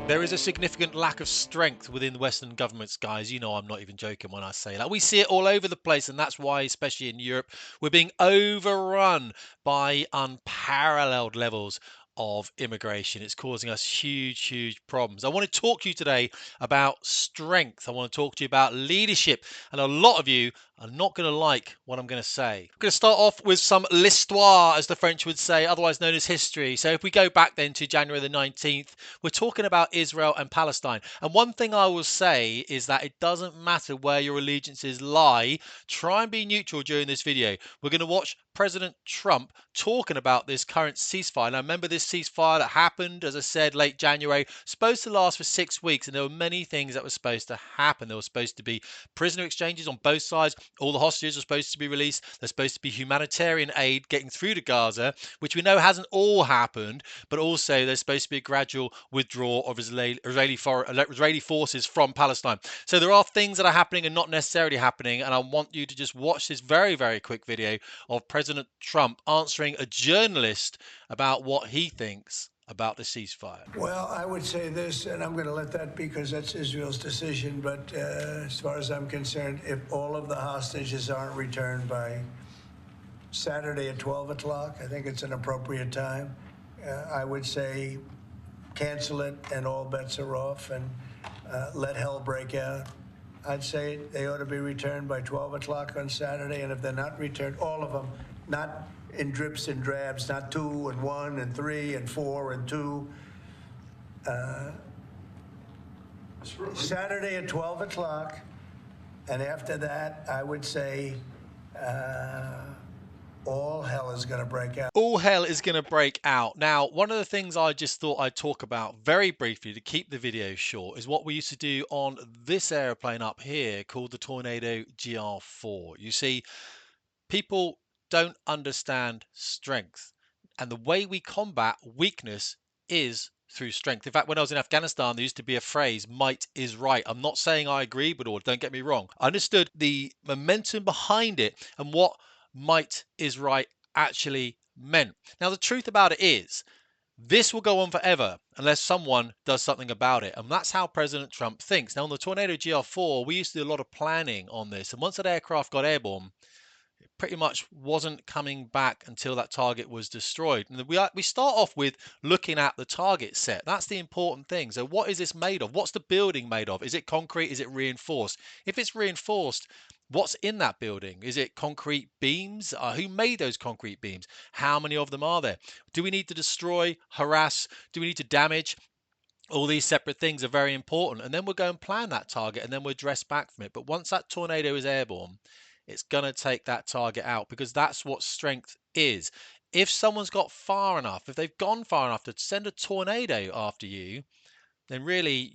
There is a significant lack of strength within Western governments, guys. You know, I'm not even joking when I say that. We see it all over the place, and that's why, especially in Europe, we're being overrun by unparalleled levels of immigration. It's causing us huge, huge problems. I want to talk to you today about strength. I want to talk to you about leadership, and a lot of you are not going to like what I'm going to say. I'm going to start off with some l'histoire, as the French would say, otherwise known as history. So if we go back then to January the 19th, we're talking about Israel and Palestine. And one thing I will say is that it doesn't matter where your allegiances lie. Try and be neutral during this video. We're going to watch President Trump talking about this current ceasefire. Now, remember this ceasefire that happened, as I said, late January, supposed to last for 6 weeks. And there were many things that were supposed to happen. There was supposed to be prisoner exchanges on both sides. All the hostages are supposed to be released. There's supposed to be humanitarian aid getting through to Gaza, which we know hasn't all happened, but also there's supposed to be a gradual withdrawal of Israeli forces from Palestine. So there are things that are happening and not necessarily happening, and I want you to just watch this very, very quick video of President Trump answering a journalist about what he thinks about the ceasefire. Well, I would say this, and I'm going to let that because that's Israel's decision, but as far as I'm concerned, if all of the hostages aren't returned by Saturday at 12 o'clock, I think it's an appropriate time. I would say cancel it and all bets are off and let hell break out. I'd say they ought to be returned by 12 o'clock on Saturday, and if they're not returned, all of them, not in drips and drabs, not 2 and 1 and 3 and 4 and 2. Saturday at 12 o'clock, and after that, I would say all hell is going to break out. All hell is going to break out. Now, one of the things I just thought I'd talk about very briefly to keep the video short is what we used to do on this airplane up here called the Tornado GR4. You see, people don't understand strength, and the way we combat weakness is through strength. In fact, when I was in Afghanistan, there used to be a phrase, might is right. I'm not saying I agree with all, don't get me wrong. I understood the momentum behind it and what might is right actually meant. Now, the truth about it is, this will go on forever unless someone does something about it. And that's how President Trump thinks. Now, on the Tornado GR4, we used to do a lot of planning on this. And once that aircraft got airborne, pretty much wasn't coming back until that target was destroyed. And we start off with looking at the target set. That's the important thing. So what is this made of? What's the building made of? Is it concrete? Is it reinforced? If it's reinforced, what's in that building? Is it concrete beams? Who made those concrete beams? How many of them are there? Do we need to destroy, harass? Do we need to damage? All these separate things are very important. And then we'll go and plan that target, and then we'll dress back from it. But once that tornado is airborne, it's going to take that target out, because that's what strength is. If someone's got far enough, if they've gone far enough to send a tornado after you, then really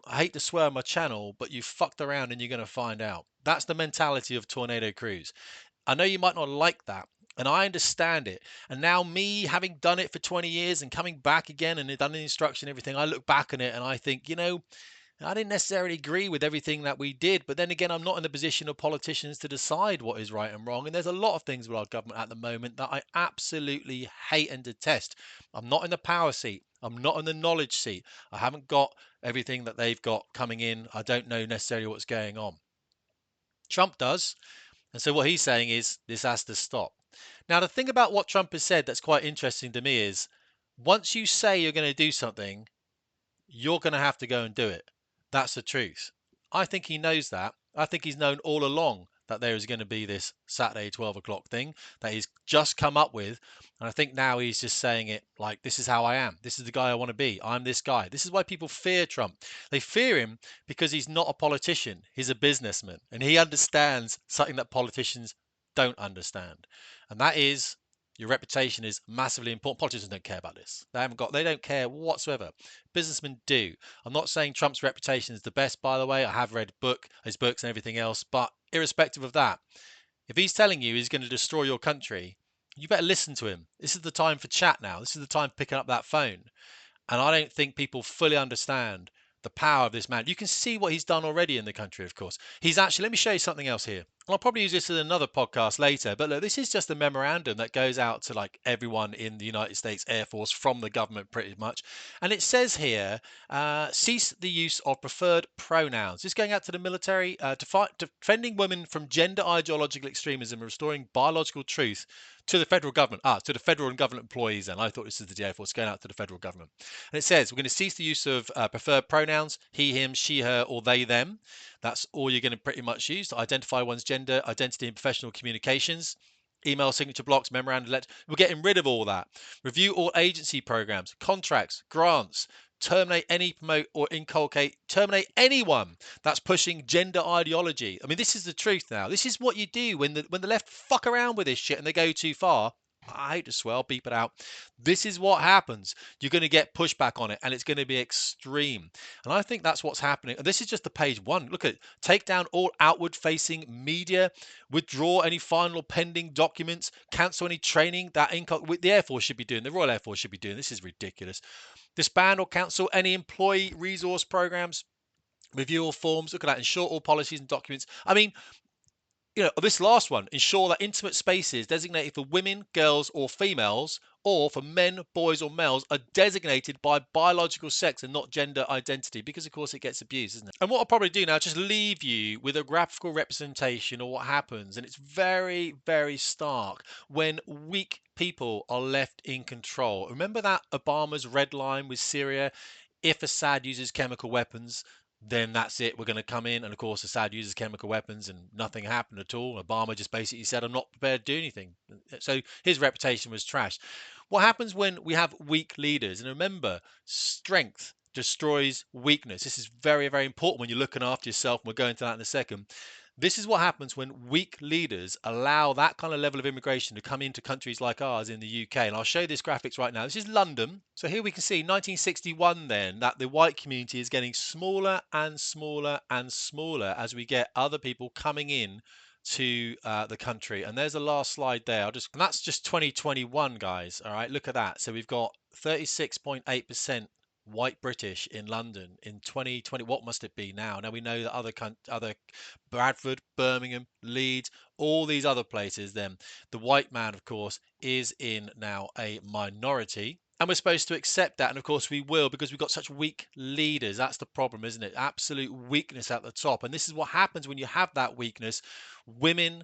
I hate to swear on my channel, but you've fucked around and you're going to find out. That's the mentality of tornado crews. I know you might not like that, and I understand it. And now, me having done it for 20 years and coming back again and done the instruction and everything, I look back on it and I think, I didn't necessarily agree with everything that we did, but then again, I'm not in the position of politicians to decide what is right and wrong. And there's a lot of things with our government at the moment that I absolutely hate and detest. I'm not in the power seat. I'm not in the knowledge seat. I haven't got everything that they've got coming in. I don't know necessarily what's going on. Trump does. And so what he's saying is this has to stop. Now, the thing about what Trump has said that's quite interesting to me is, once you say you're going to do something, you're going to have to go and do it. That's the truth. I think he knows that. I think he's known all along that there is going to be this Saturday 12 o'clock thing that he's just come up with. And I think now he's just saying it like, this is how I am. This is the guy I want to be. I'm this guy. This is why people fear Trump. They fear him because he's not a politician. He's a businessman. And he understands something that politicians don't understand. And that is, your reputation is massively important. Politicians don't care about this. They don't care whatsoever. Businessmen do. I'm not saying Trump's reputation is the best, by the way. I have read his books and everything else, but irrespective of that, if he's telling you he's going to destroy your country, you better listen to him. This is the time for chat now. This is the time for picking up that phone. And I don't think people fully understand the power of this man. You can see what he's done already in the country, of course. He's actually, let me show you something else here. And I'll probably use this in another podcast later, but look, this is just a memorandum that goes out to like everyone in the United States Air Force from the government pretty much. And it says here, cease the use of preferred pronouns. This is going out to the military to fight defending women from gender ideological extremism and restoring biological truth to the federal government. To the federal and government employees. And I thought this is the Air Force going out to the federal government. And it says we're going to cease the use of preferred pronouns, he, him, she, her, or they, them. That's all you're going to pretty much use to identify one's gender identity in professional communications. Email signature blocks, memorandum letters. We're getting rid of all that. Review all agency programs, contracts, grants. Terminate any, promote, or inculcate. Terminate anyone that's pushing gender ideology. I mean, this is the truth now. This is what you do when the left fuck around with this shit and they go too far. I hate to swear, I'll beep it out. This is what happens. You're going to get pushback on it, and it's going to be extreme. And I think that's what's happening. And this is just the page one. Look at it. Take down all outward-facing media, withdraw any final pending documents, cancel any training that the Air Force should be doing, the Royal Air Force should be doing. This is ridiculous. Disband or cancel any employee resource programs, review all forms, look at that, ensure all policies and documents. I mean, this last one, ensure that intimate spaces designated for women, girls, or females, or for men, boys, or males, are designated by biological sex and not gender identity, because of course it gets abused, isn't it? And what I'll probably do now is just leave you with a graphical representation of what happens, and it's very, very stark when weak people are left in control. Remember that Obama's red line with Syria? If Assad uses chemical weapons, then that's it. We're going to come in. And of course, Assad uses chemical weapons and nothing happened at all. Obama just basically said, I'm not prepared to do anything. So his reputation was trashed. What happens when we have weak leaders? And remember, strength destroys weakness. This is very, very important when you're looking after yourself. And we'll go into that in a second. This is what happens when weak leaders allow that kind of level of immigration to come into countries like ours in the UK. And I'll show you this graphics right now. This is London. So here we can see 1961 then that the white community is getting smaller and smaller and smaller as we get other people coming in to the country. And there's the last slide there. And that's just 2021, guys. All right, look at that. So we've got 36.8% white British in London in 2020. What must it be now? Now we know that other Bradford, Birmingham, Leeds, all these other places, then the white man, of course, is in now a minority. And we're supposed to accept that. And of course we will, because we've got such weak leaders. That's the problem, isn't it? Absolute weakness at the top. And this is what happens when you have that weakness. Women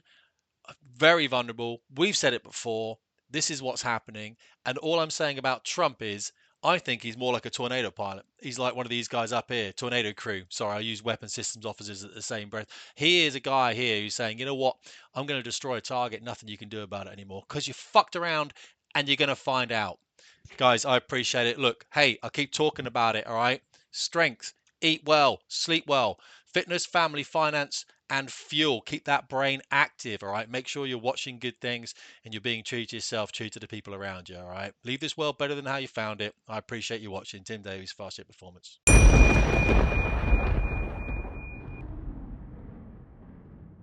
are very vulnerable. We've said it before. This is what's happening. And all I'm saying about Trump is I think he's more like a tornado pilot. He's like one of these guys up here, tornado crew. Sorry, I use weapon systems officers at the same breath. He is a guy here who's saying, you know what? I'm going to destroy a target. Nothing you can do about it anymore because you fucked around and you're going to find out. Guys, I appreciate it. Look, hey, I keep talking about it, all right? Strength, eat well, sleep well, fitness, family, finance, and fuel. Keep that brain active, all right? Make sure you're watching good things and you're being true to yourself, true to the people around you, all right? Leave this world better than how you found it. I appreciate you watching. Tim Davies, Fast Jet Performance.